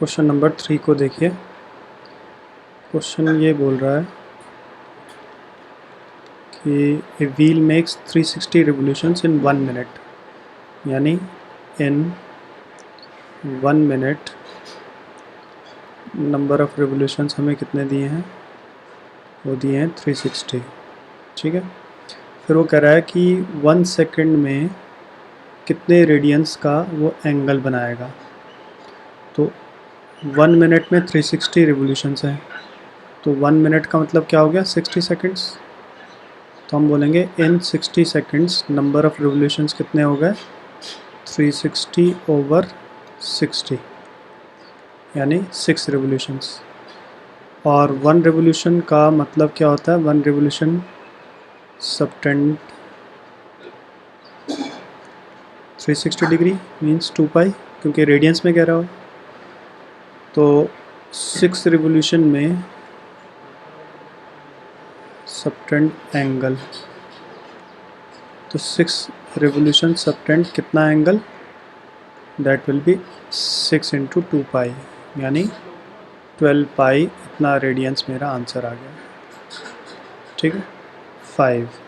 Question number 3 को देखिए। Question ये बोल रहा है कि a wheel makes 360 revolutions in 1 minute, यानी इन 1 मिनट नंबर ऑफ़ रिवोल्यूशंस हमें कितने दिए हैं, वो दिए हैं 360। ठीक है। फिर वो कह रहा है कि 1 सेकंड में कितने रेडियंस का वो एंगल बनाएगा। तो 1 मिनट में 360 रिवोल्यूशंस हैं, तो 1 मिनट का मतलब क्या हो गया, 60 सेकंड्स। तो हम बोलेंगे इन 60 सेकंड्स नंबर ऑफ़ रिवोल्यूशंस कितने हो गए, 360 ओवर 60, यानी 6 रिवोल्यूशंस। और 1 रिवोल्यूशन का मतलब क्या होता है, 1 रिवोल्यूशन सबटेंड 360 डिग्री मीन्स 2 पाई, क्योंकि रेडियंस में कह रहा हो। तो 6 रिवोल्यूशन में सबटेंड एंगल, तो 6 रिवोल्यूशन सबटेंड कितना angle, that will B 6 into 2 पाई, यानी 12 पाई। इतना रेडियंस मेरा आंसर आ गया। ठीक है। 5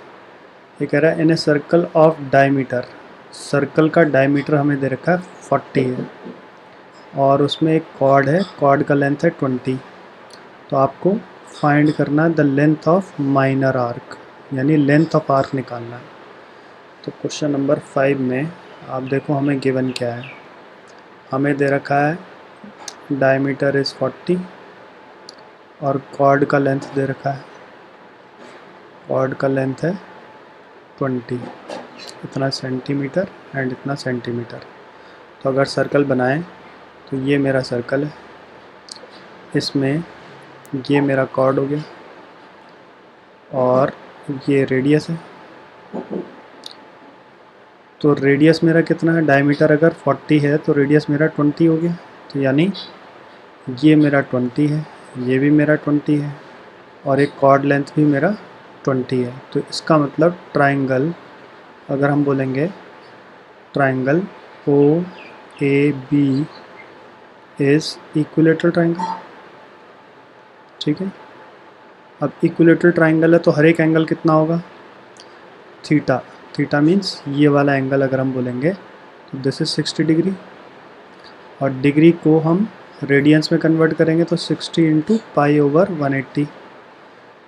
ये कह रहा है in a circle of diameter, circle का डायमीटर हमें दे रखा है 40 है, और उसमें एक कॉर्ड है, कॉर्ड का लेंथ है 20। तो आपको फाइंड करना है the length of minor arc, यानी लेंथ ऑफ आर्क निकालना है। तो क्वेश्चन नंबर 5 में आप देखो हमें गिवन क्या है। हमें दे रखा है डायमीटर इज़ 40 और कॉर्ड का लेंथ दे रखा है, कॉर्ड का लेंथ है 20, इतना सेंटीमीटर एंड इतना सेंटीमीटर। तो अगर सर्कल बनाएं तो ये मेरा सर्कल है, इसमें ये मेरा कॉर्ड हो गया और ये रेडियस है। तो रेडियस मेरा कितना है, डायमीटर अगर 40 है तो रेडियस मेरा 20 हो गया। तो यानी ये मेरा 20 है, ये भी मेरा 20 है, और एक कॉर्ड लेंथ भी मेरा 20 है। तो इसका मतलब ट्राइंगल, अगर हम बोलेंगे triangle O A B is equilateral triangle. ठीक है। अब इक्विलेटरल ट्राइंगल है तो हर एक एंगल कितना होगा, थीटा। थीटा मीन्स ये वाला एंगल अगर हम बोलेंगे तो दिस इज़ 60 डिग्री, और डिग्री को हम रेडियंस में कन्वर्ट करेंगे तो 60 इंटू पाई ओवर 180,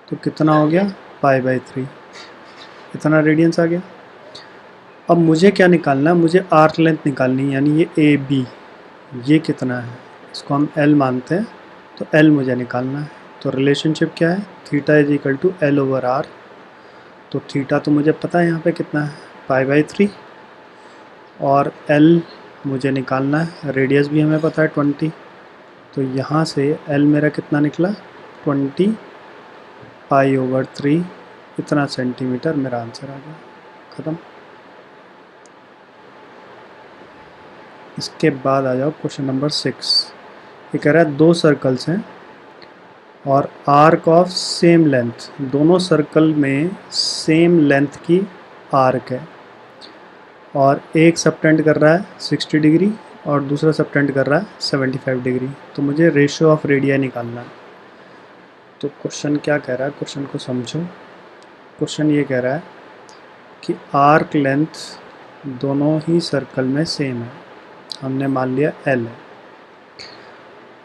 तो कितना हो गया, पाई बाई 3। इतना रेडियंस आ गया। अब मुझे क्या निकालना है, मुझे आर्क लेंथ निकालनी है, यानी ये ए बी, ये कितना है, इसको हम एल मानते हैं, तो एल मुझे निकालना है। तो रिलेशनशिप क्या है, theta is equal to L over R. तो थीटा तो मुझे पता है यहाँ पे कितना है, पाई बाई 3, और एल मुझे निकालना है, रेडियस भी हमें पता है 20। तो यहाँ से एल मेरा कितना निकला, 20 पाई ओवर 3, इतना सेंटीमीटर मेरा आंसर आ गया। ख़त्म। इसके बाद आ जाओ क्वेश्चन नंबर 6। ये कह रहा है 2 सर्कल्स हैं और आर्क ऑफ सेम लेंथ, दोनों सर्कल में सेम लेंथ की आर्क है, और एक सबटेंड कर रहा है 60 डिग्री और दूसरा सबटेंड कर रहा है 75 डिग्री। तो मुझे रेशियो ऑफ रेडिया निकालना है। तो क्वेश्चन क्या कह रहा है, क्वेश्चन को समझो। क्वेश्चन ये कह रहा है कि आर्क लेंथ दोनों ही सर्कल में सेम है, हमने मान लिया एल है,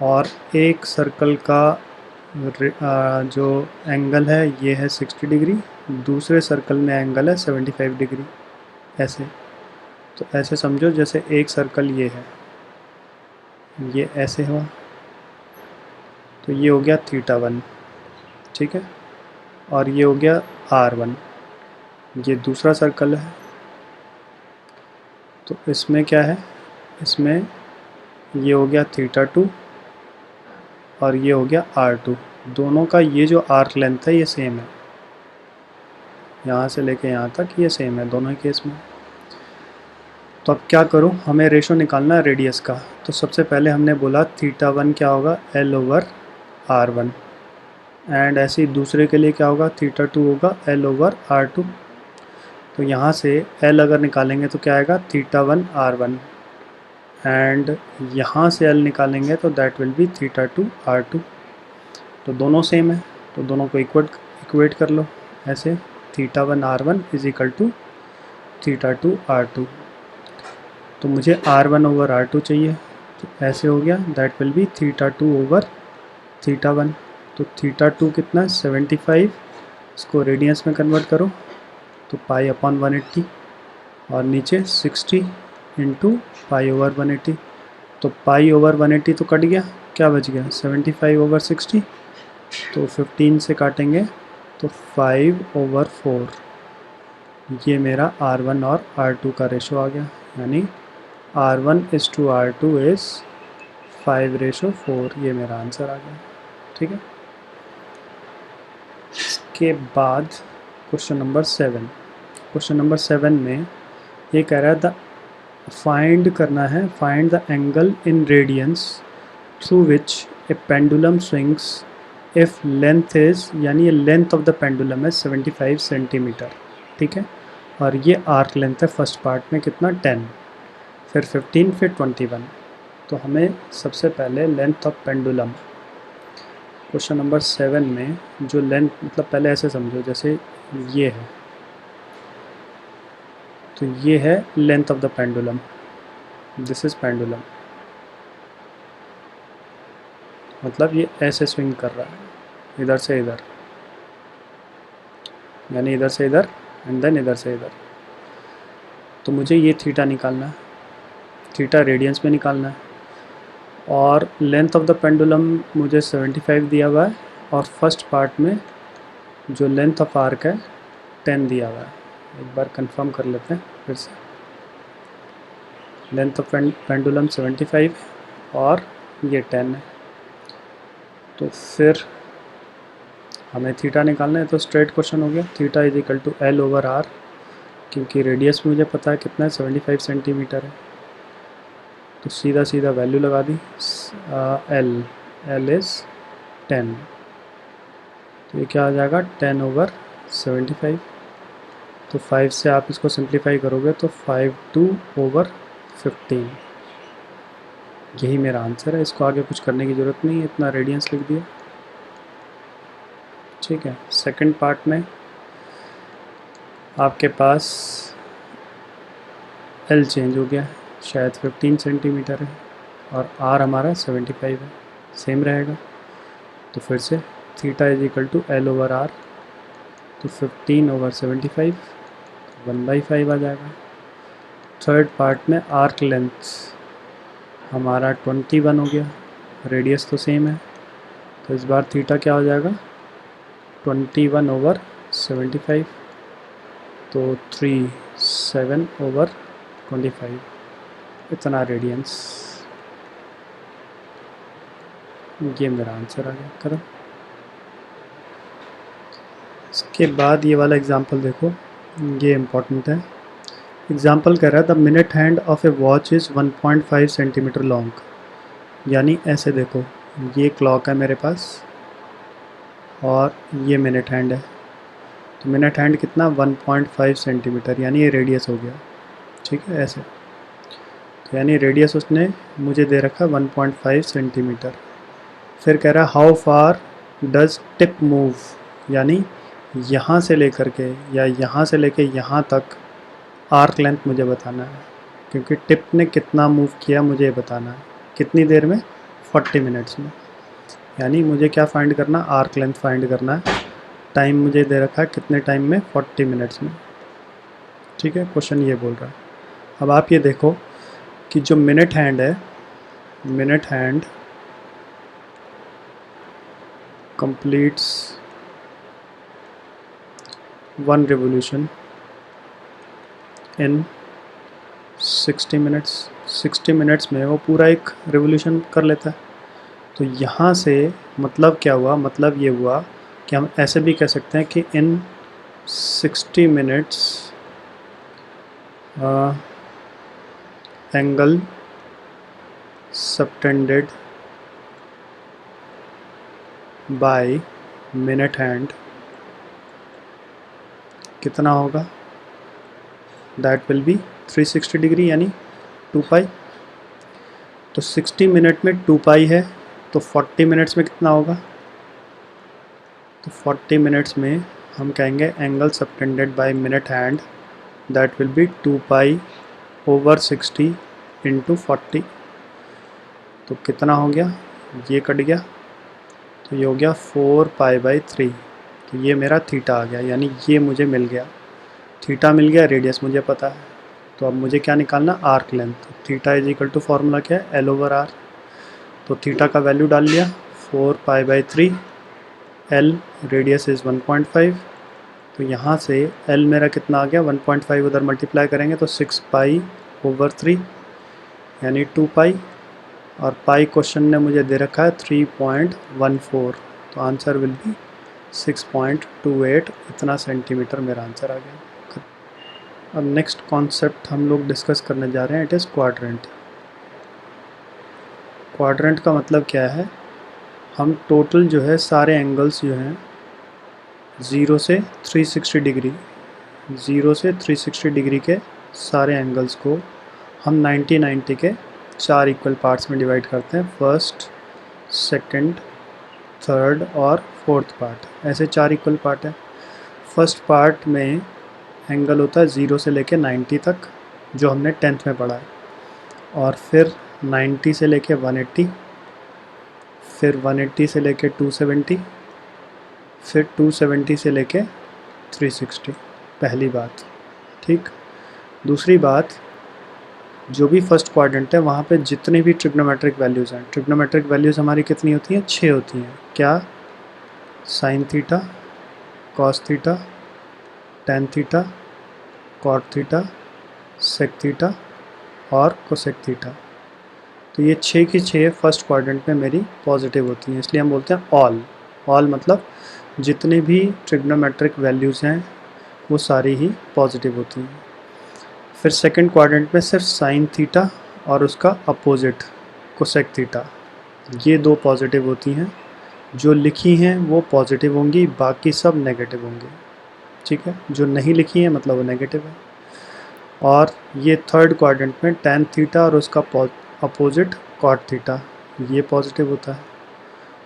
और एक सर्कल का जो एंगल है ये है 60 डिग्री, दूसरे सर्कल में एंगल है 75 डिग्री। ऐसे, तो ऐसे समझो जैसे एक सर्कल ये है, ये ऐसे हुआ, तो ये हो गया थीटा 1। ठीक है। और ये हो गया R1, ये दूसरा सर्कल है। तो इसमें क्या है, इसमें ये हो गया थीटा 2 और ये हो गया R2। दोनों का ये जो आर्क लेंथ है ये सेम है, यहाँ से लेके यहाँ तक ये सेम है दोनों केस में। तो अब क्या करूँ, हमें रेशो निकालना है रेडियस का। तो सबसे पहले हमने बोला थीटा 1 क्या होगा, L ओवर R1, एंड ऐसे ही दूसरे के लिए क्या होगा, थीटा 2 होगा L ओवर R2। तो यहाँ से L अगर निकालेंगे तो क्या आएगा, थीटा 1 R1, एंड यहाँ से एल निकालेंगे तो that will be theta two R two. तो दोनों सेम है तो दोनों को इक्वेट कर लो ऐसे, theta one R one is equal to theta two R two. तो मुझे R one over R two चाहिए, तो ऐसे हो गया, that will be theta two over theta one. तो थीटा टू कितना 75, इसको रेडियंस में कन्वर्ट करो तो पाई अपॉन 180 और नीचे 60 इंटू पाई ओवर 180। तो पाई ओवर 180 तो कट गया, क्या बच गया 75 ओवर 60, तो 15 से काटेंगे तो 5 ओवर 4। ये मेरा R1 और R2 का रेशो आ गया, यानी R1:R2 इज़ 5:4। ये मेरा आंसर आ गया। ठीक है, इसके बाद क्वेश्चन नंबर 7। क्वेश्चन नंबर 7 में ये कह रहा है द फाइंड करना है, find the angle in radiance through which A pendulum swings if length is, यानी ये लेंथ ऑफ द पेंडुलम है 75 सेंटीमीटर। ठीक है, और ये आर्क लेंथ है फर्स्ट पार्ट में कितना 10, फिर 15, फिर 21। तो हमें सबसे पहले length of pendulum, question number 7 में जो लेंथ, मतलब पहले ऐसे समझो जैसे ये है, तो ये है length of the pendulum, this is pendulum, मतलब ये ऐसे स्विंग कर रहा है इधर से इधर, यानी इधर से इधर एंड देन इधर से इधर। तो मुझे ये थीटा निकालना है, थीटा रेडियंस में निकालना है, और लेंथ ऑफ द पेंडुलम मुझे 75 दिया हुआ है, और फर्स्ट पार्ट में जो लेंथ ऑफ आर्क है 10 दिया हुआ है। एक बार कंफर्म कर लेते हैं फिर से, लेंथ ऑफ पेंडुलम 75 और ये 10 है। तो फिर हमें थीटा निकालना है, तो स्ट्रेट क्वेश्चन हो गया, theta is equal to L over R, क्योंकि रेडियस मुझे पता है कितना है 75 सेंटीमीटर है, तो सीधा सीधा वैल्यू लगा दी, एल इज़ 10, तो ये क्या आ जाएगा 10 ओवर 75। तो 5 से आप इसको सिंप्लीफाई करोगे तो 5/2 ओवर 15, यही मेरा आंसर है। इसको आगे कुछ करने की ज़रूरत नहीं है, इतना रेडियंस लिख दिया। ठीक है, सेकंड पार्ट में आपके पास एल चेंज हो गया, शायद 15 सेंटीमीटर है, और आर हमारा 75 है, सेम रहेगा। तो फिर से theta is equal to L over R, तो 15 ओवर 75 1/5 आ जाएगा। थर्ड पार्ट में आर्क लेंथ हमारा 21 हो गया, रेडियस तो सेम है, तो इस बार थीटा क्या हो जाएगा 21 ओवर 75, तो 37 ओवर 25, इतना रेडियंस। ये मेरा आंसर आ गया, करो। इसके बाद ये वाला एग्जांपल देखो, ये इम्पॉर्टेंट है। एग्जांपल कह रहा है the minute hand of A watch is 1.5 centimetre long, यानी ऐसे देखो, ये क्लॉक है मेरे पास और ये मिनट हैंड है, तो मिनट हैंड कितना 1.5 सेंटीमीटर, यानी ये रेडियस हो गया। ठीक है, ऐसे, तो यानी रेडियस उसने मुझे दे रखा 1.5 सेंटीमीटर। फिर कह रहा है how far does tip move, यानी यहाँ से लेकर के या यहाँ से लेके यहाँ तक आर्क लेंथ मुझे बताना है, क्योंकि टिप ने कितना मूव किया मुझे बताना है, कितनी देर में 40 मिनट्स में, यानी मुझे क्या फाइंड करना, आर्क लेंथ फाइंड करना है। टाइम मुझे दे रखा है कितने टाइम में, 40 मिनट्स में। ठीक है, क्वेश्चन ये बोल रहा है। अब आप ये देखो कि जो मिनट हैंड है, minute hand completes 1 revolution in 60 minutes। 60 minutes में वो पूरा एक रिवोल्यूशन कर लेता है। तो यहाँ से मतलब क्या हुआ, मतलब ये हुआ कि हम ऐसे भी कह सकते हैं कि इन 60 minutes angle subtended by minute hand कितना होगा, दैट विल बी 360 डिग्री, यानी 2 पाई। तो 60 मिनट में 2 पाई है, तो 40 मिनट्स में कितना होगा? तो 40 मिनट्स में हम कहेंगे angle subtended by minute hand that will B 2 pi over 60 into 40। तो कितना हो गया? ये कट गया, तो ये हो गया 4 पाई बाई 3। तो ये मेरा थीटा आ गया, यानी ये मुझे मिल गया, थीटा मिल गया, रेडियस मुझे पता है। तो अब मुझे क्या निकालना? Arc length. Theta is equal to formula क्या है? L over R. तो थीटा का वैल्यू डाल लिया 4 pi by 3, L radius is 1.5। तो यहाँ से एल मेरा कितना आ गया? 1.5 उधर मल्टीप्लाई करेंगे तो 6 पाई ओवर 3 यानी 2 पाई, और पाई क्वेश्चन ने मुझे दे रखा है 3.14। तो आंसर विल बी 6.28, इतना सेंटीमीटर मेरा आंसर आ गया। अब नेक्स्ट कॉन्सेप्ट हम लोग डिस्कस करने जा रहे हैं, इट इज़ क्वाड्रेंट। क्वाड्रेंट का मतलब क्या है? हम टोटल जो है सारे एंगल्स जो हैं 0 से 360 डिग्री, 0 से 360 डिग्री के सारे एंगल्स को हम 90 के 4 इक्वल पार्ट्स में डिवाइड करते हैं, फर्स्ट, सेकंड, थर्ड और फोर्थ पार्ट, ऐसे 4 इक्वल पार्ट है। फर्स्ट पार्ट में एंगल होता है 0 से लेके 90 तक, जो हमने 10th में पढ़ा है, और फिर 90 से लेके 180, फिर 180 से लेके 270, फिर 270 से लेके 360। पहली बात, ठीक। दूसरी बात, जो भी फर्स्ट क्वाड्रेंट है वहाँ पे जितने भी ट्रिग्नोमेट्रिक वैल्यूज़ हैं, ट्रिग्नोमेट्रिक वैल्यूज़ हमारी कितनी होती हैं? 6 होती हैं। क्या? Sine theta, cos theta, tan theta, cot theta, sec theta और कोसेक थीटा। तो ये 6 की 6 फर्स्ट क्वाड्रेंट में मेरी पॉजिटिव होती हैं, इसलिए हम बोलते हैं ऑल। ऑल मतलब जितने भी ट्रिग्नोमेट्रिक वैल्यूज़ हैं वो सारी ही पॉजिटिव होती हैं। फिर सेकंड क्वाड्रेंट में सिर्फ साइन थीटा और उसका अपोजिट कोसेक थीटा, ये 2 पॉजिटिव होती हैं, जो लिखी हैं वो पॉजिटिव होंगी, बाकी सब नेगेटिव होंगी, ठीक है। जो नहीं लिखी हैं मतलब वो नेगेटिव है। और ये थर्ड क्वाड्रेंट में टैन थीटा और उसका अपोजिट कॉट थीटा, ये पॉजिटिव होता है।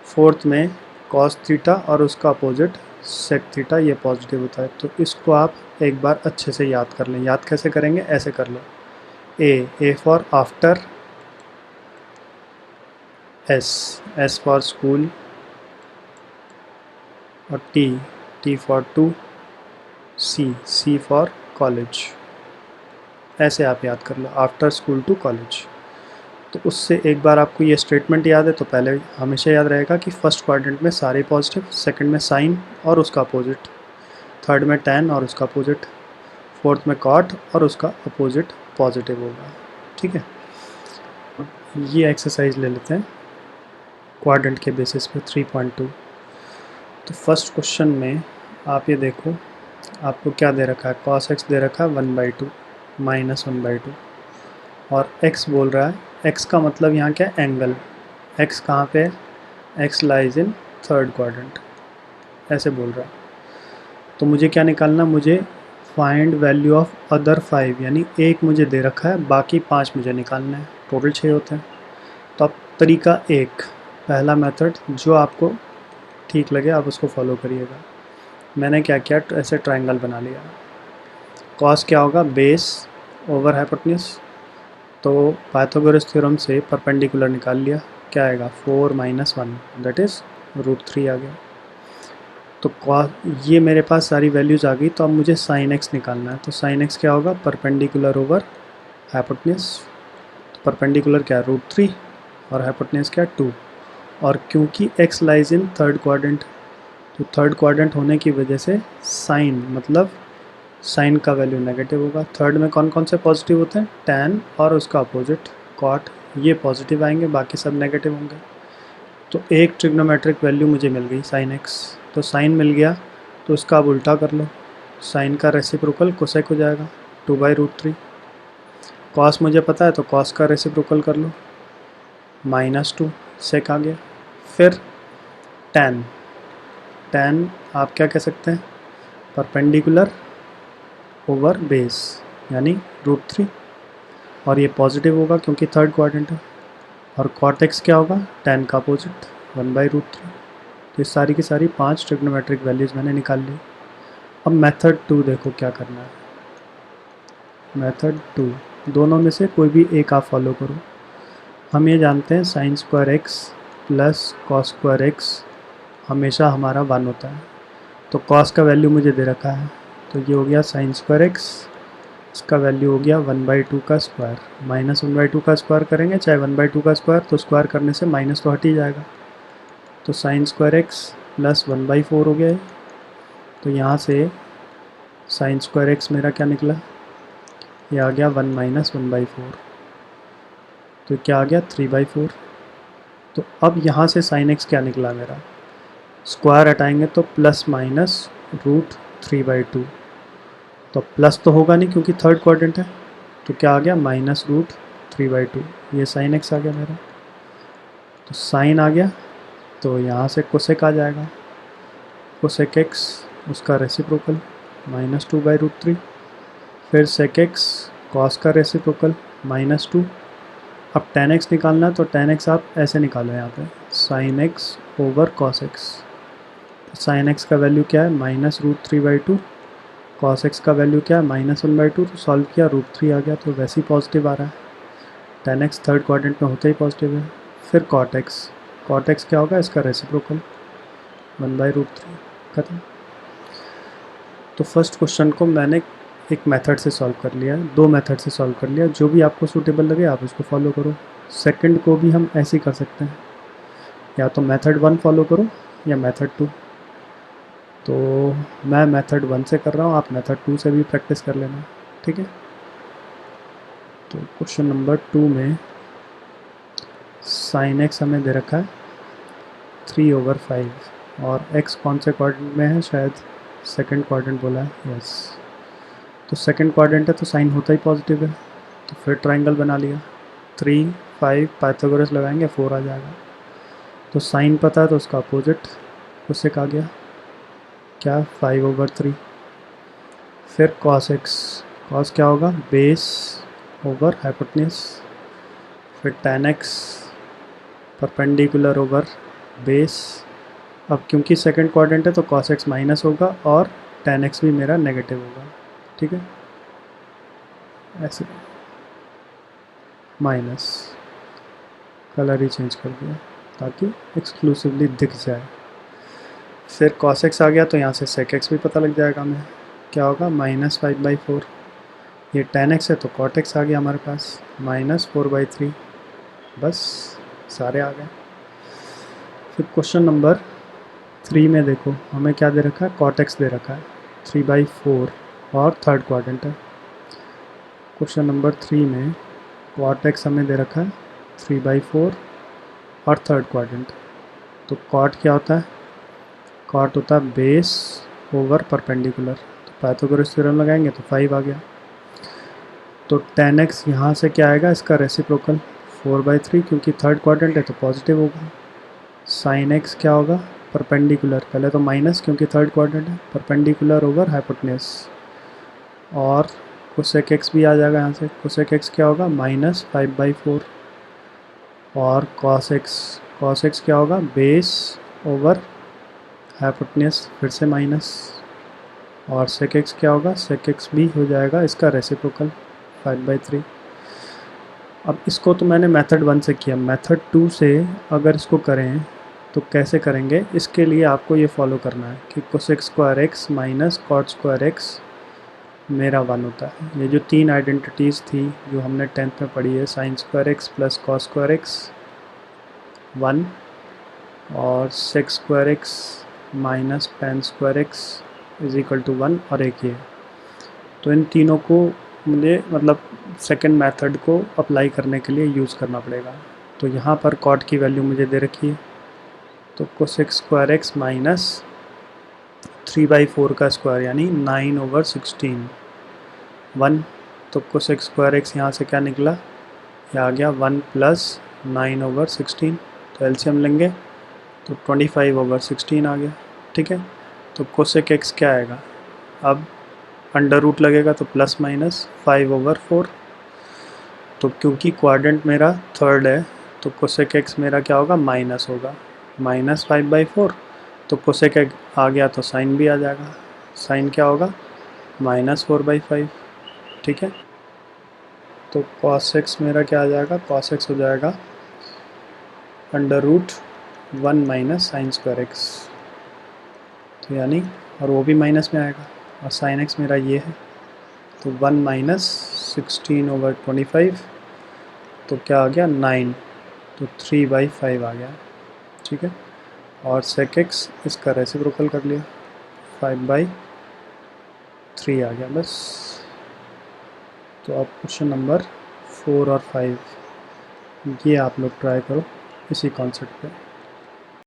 फोर्थ में कॉस थीटा और उसका अपोजिट सेक थीटा, ये पॉजिटिव होता है। तो इसको आप एक बार अच्छे से याद कर लें। याद कैसे करेंगे? ऐसे कर लो, A for after, S for school, और T for to, C for college. ऐसे आप याद कर लो, आफ्टर स्कूल टू कॉलेज। तो उससे एक बार आपको ये स्टेटमेंट याद है तो पहले हमेशा याद रहेगा कि फर्स्ट क्वाड्रेंट में सारे पॉजिटिव, सेकंड में साइन और उसका अपोजिट, थर्ड में टैन और उसका अपोजिट, फोर्थ में कॉट और उसका अपोजिट पॉजिटिव होगा, ठीक है। ये एक्सरसाइज ले लेते हैं क्वाड्रेंट के बेसिस पे 3.2। तो फर्स्ट क्वेश्चन में आप ये देखो, आपको क्या दे रखा है? cos x दे रखा है 1/2 माइनस 1/2, और x बोल रहा है, x का मतलब यहाँ क्या है? एंगल। x कहाँ पे है? x lies in third quadrant, ऐसे बोल रहा है। तो मुझे क्या निकालना? मुझे फाइंड वैल्यू ऑफ अदर 5, यानी एक मुझे दे रखा है, बाकी 5 मुझे निकालना है, टोटल 6 होते हैं। तो अब तरीका एक, पहला मेथड जो आपको ठीक लगे आप उसको फॉलो करिएगा। मैंने क्या किया? ऐसे ट्रायंगल बना लिया। कॉस क्या होगा? Base over hypotenuse. तो पाइथागोरस थ्योरम से परपेंडिकुलर निकाल लिया, क्या आएगा? 4 माइनस 1 दैट इज़ √3 आ गया। तो ये मेरे पास सारी वैल्यूज़ आ गई। तो अब मुझे साइन एक्स निकालना है। तो साइन एक्स क्या होगा? Perpendicular over hypotenuse. तो परपेंडिकुलर क्या है? √3 और हाइपोटेन्यूज क्या है? 2। और क्योंकि x lies in third quadrant, तो थर्ड क्वाड्रेंट होने की वजह से साइन मतलब साइन का वैल्यू नेगेटिव होगा। थर्ड में कौन कौन से पॉजिटिव होते हैं? टैन और उसका अपोजिट कॉट, ये पॉजिटिव आएंगे, बाकी सब नेगेटिव होंगे। तो एक ट्रिग्नोमेट्रिक वैल्यू मुझे मिल गई साइन एक्स। तो साइन मिल गया तो उसका अब उल्टा कर लो, साइन का रेसिप्रोकल कोसेक हो जाएगा 2/√3। कॉस मुझे पता है तो कॉस का रेसिप्रोकल कर लो, -2 सेक आ गया। फिर टैन, टैन आप क्या कह सकते हैं? परपेंडिकुलर ओवर बेस यानी √3, और ये पॉजिटिव होगा क्योंकि थर्ड क्वाड्रेंट है। और कॉट एक्स क्या होगा, tan का अपोजिट 1/√3। तो ये सारी की सारी 5 ट्रिग्नोमेट्रिक वैल्यूज़ मैंने निकाल ली। अब मेथड 2 देखो क्या करना है। मेथड 2 दोनों में से कोई भी एक आप फॉलो करो। हम ये जानते हैं sign square x plus cos square x हमेशा हमारा 1 होता है। तो कॉस का वैल्यू मुझे दे रखा है, तो ये हो गया साइन स्क्वायर एक्स, इसका वैल्यू हो गया 1/2 का स्क्वायर। माइनस 1/2 का स्क्वायर करेंगे चाहे 1/2 का स्क्वायर, तो स्क्वायर करने से माइनस तो हट ही जाएगा। तो साइन स्क्वायर एक्स प्लस 1/4 हो गया है। तो यहाँ से साइन स्क्वायर एक्स मेरा क्या निकला, ये आ गया 1 माइनस 1/4। तो क्या आ गया 3/4। तो अब यहाँ से साइन एक्स क्या निकला मेरा, स्क्वायर हटाएंगे तो प्लस माइनस √3/2। तो प्लस तो होगा नहीं क्योंकि थर्ड क्वाड्रेंट है, तो क्या आ गया माइनस √3/2। ये साइन एक्स आ गया मेरा। तो साइन आ गया, तो यहाँ से कोसेक आ जाएगा। कोसेक एक्स उसका रेसिप्रोकल -2/√3। फिर सेक एक्स कॉस का रेसिप्रोकल -2। अब tan एक्स निकालना है, तो tan एक्स आप ऐसे निकालो यहाँ पे sine x over cos x. Sine x का वैल्यू क्या है -√3/2, कॉस एक्स का वैल्यू क्या है -1/2। तो सॉल्व किया √3 आ गया, तो वैसे ही पॉजिटिव आ रहा है। tan एक्स थर्ड क्वाड्रेंट में होते ही पॉजिटिव है। फिर कॉट एक्स क्या होगा, इसका रेसिप्रोकल 1/√3। खत्म। तो फर्स्ट क्वेश्चन को मैंने एक मेथड से सॉल्व कर लिया, दो मेथड से सॉल्व कर लिया, जो भी आपको सूटेबल लगे आप उसको फॉलो करो। सेकंड को भी हम ऐसे ही कर सकते हैं, या तो मेथड 1 फॉलो करो या मेथड 2। तो मैं मेथड 1 से कर रहा हूँ, आप मेथड 2 से भी प्रैक्टिस कर लेना, ठीक है। तो क्वेश्चन नंबर 2 में साइन एक्स हमें दे रखा है 3/5, और एक्स कौन से क्वाड्रेंट में है, शायद सेकंड क्वाड्रेंट बोला है, यस। तो सेकंड क्वाड्रेंट है तो साइन होता ही पॉजिटिव है, तो फिर ट्रायंगल बना लिया। 3, 5 पाइथागोरस लगाएंगे 4 आ जाएगा। तो साइन पता है तो उसका अपोजिट कोसेक आ गया, क्या 5/3। फिर कॉस एक्स, कॉस क्या होगा बेस ओवर हाइपोटेन्यूज। फिर tan x perpendicular over base. अब क्योंकि सेकंड क्वाड्रेंट है तो cos x माइनस होगा और tan x भी मेरा नेगेटिव होगा, ठीक है। ऐसे माइनस, कलर ही चेंज कर दिया ताकि एक्सक्लूसिवली दिख जाए। फिर cos x आ गया तो यहाँ से sec x भी पता लग जाएगा हमें, क्या होगा -5/4। ये tan x है तो cot x आ गया हमारे पास -4/3। बस सारे आ गए। फिर क्वेश्चन नंबर 3 में देखो हमें क्या दे रखा है, cot x दे रखा है 3/4 और थर्ड क्वाड्रेंट है। क्वेश्चन नंबर 3 में cot x हमें दे रखा है 3/4 और थर्ड क्वाड्रेंट। तो cot क्या होता है, cot होता है बेस ओवर परपेंडिकुलर। तो पाइथागोरस थ्योरम लगाएंगे तो 5 आ गया। तो tan x यहाँ से क्या आएगा, इसका रेसिप्रोकल 4/3, क्योंकि थर्ड क्वाड्रेंट है तो पॉजिटिव होगा। साइन एक्स क्या होगा परपेंडिकुलर, पहले तो माइनस क्योंकि थर्ड क्वाड्रेंट है, परपेंडिकुलर ओवर हाइपोटेन्यूज। और कोसेक एक्स भी आ जाएगा यहाँ से, कोसेक एक्स क्या होगा -5/4। और कॉस एक्स क्या होगा बेस ओवर हाइपोटेन्यूज, फिर से माइनस। और सेक एक्स क्या होगा, सेक एक्स भी हो जाएगा इसका रेसिप्रोकल 5/3। अब इसको तो मैंने मेथड 1 से किया, मेथड 2 से अगर इसको करें तो कैसे करेंगे, इसके लिए आपको ये फॉलो करना है कि cosec square x minus cot square x मेरा 1 होता है। ये जो 3 आइडेंटिटीज़ थी जो हमने 10th में पढ़ी है, sine square x plus cos square x 1 और sec square x minus tan square x is equal to 1 और एक ये। तो इन तीनों को मुझे मतलब सेकंड मेथड को अप्लाई करने के लिए यूज़ करना पड़ेगा। तो यहाँ पर कॉट की वैल्यू मुझे दे रखी है, तो कोसेक स्क्वायर एक्स माइनस 3/4 का स्क्वायर यानी 9/16 1। तो कोसेक स्क्वायर एक्स यहाँ से क्या निकला, ये आ गया 1 प्लस 9/16। तो एलसीएम लेंगे तो 25/16 आ गया, ठीक है। तो कोसेक एक्स क्या आएगा, अब अंडर रूट लगेगा तो प्लस माइनस 5/4। तो क्योंकि क्वाड्रेंट मेरा थर्ड है तो कोसेक एक्स मेरा क्या होगा, माइनस होगा, -5/4। तो कोसेक आ गया तो साइन भी आ जाएगा, साइन क्या होगा, -4/5। ठीक है, तो कॉस एक्स मेरा क्या आ जाएगा, कॉस एक्स हो जाएगा √1 - sin स्क्वायर एक्स, तो यानी, और वो भी माइनस में आएगा, और साइन एक्स मेरा ये है, तो 1 - 16/25, तो क्या आ गया 9, तो 3/5 आ गया। ठीक है, और सेक एक्स इसका रेसिप्रोकल कर लिया, 5/3 आ गया बस। तो अब क्वेश्चन नंबर 4 और 5 ये आप लोग ट्राई करो इसी कॉन्सेप्ट पे।